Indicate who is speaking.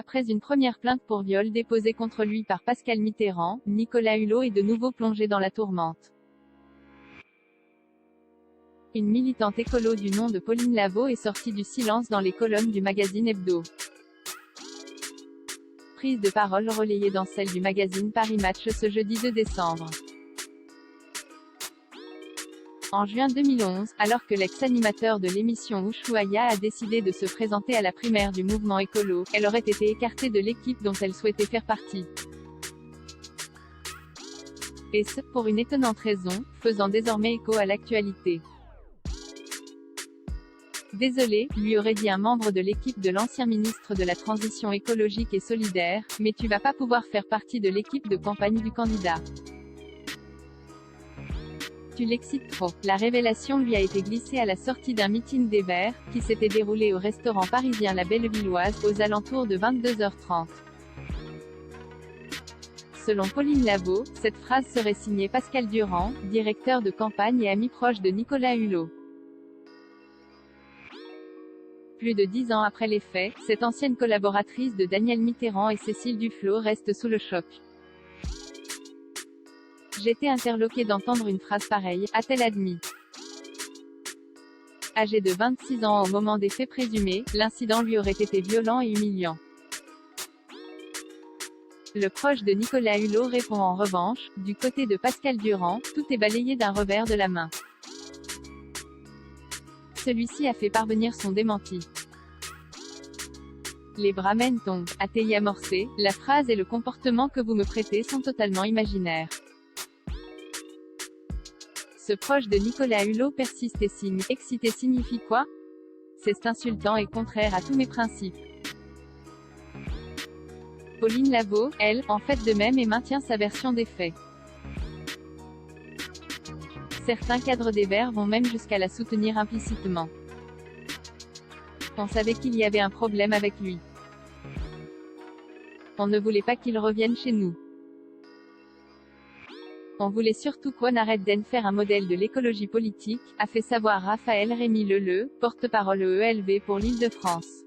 Speaker 1: Après une première plainte pour viol déposée contre lui par Pascal Mitterrand, Nicolas Hulot est de nouveau plongé dans la tourmente. Une militante écolo du nom de Pauline Lavaux est sortie du silence dans les colonnes du magazine Hebdo. Prise de parole relayée dans celle du magazine Paris Match ce jeudi 2 décembre. En juin 2011, alors que l'ex-animateur de l'émission Ushuaïa a décidé de se présenter à la primaire du mouvement écolo, elle aurait été écartée de l'équipe dont elle souhaitait faire partie. Et ce, pour une étonnante raison, faisant désormais écho à l'actualité. Désolé, lui aurait dit un membre de l'équipe de l'ancien ministre de la Transition écologique et solidaire, mais tu vas pas pouvoir faire partie de l'équipe de campagne du candidat. Tu l'excites trop. La révélation lui a été glissée à la sortie d'un meeting des Verts, qui s'était déroulé au restaurant parisien La Bellevilloise, aux alentours de 22h30. Selon Pauline Lavaux, cette phrase serait signée Pascal Durand, directeur de campagne et ami proche de Nicolas Hulot. Plus de 10 ans après les faits, cette ancienne collaboratrice de Daniel Mitterrand et Cécile Duflot reste sous le choc. J'étais interloquée d'entendre une phrase pareille, a-t-elle admis. Âgée de 26 ans au moment des faits présumés, l'incident lui aurait été violent et humiliant. Le proche de Nicolas Hulot répond en revanche, du côté de Pascal Durand, tout est balayé d'un revers de la main. Celui-ci a fait parvenir son démenti. Les bras mènent tombent, a-t-il amorcé, la phrase et le comportement que vous me prêtez sont totalement imaginaires. Ce proche de Nicolas Hulot persiste et signe. Excité signifie quoi? C'est insultant et contraire à tous mes principes. Pauline Lavaux, elle, en fait de même et maintient sa version des faits. Certains cadres des Verts vont même jusqu'à la soutenir implicitement. On savait qu'il y avait un problème avec lui. On ne voulait pas qu'il revienne chez nous. On voulait surtout qu'on arrête d'en faire un modèle de l'écologie politique, a fait savoir Raphaël Rémy Leleu, porte-parole EELV pour l'Île-de-France.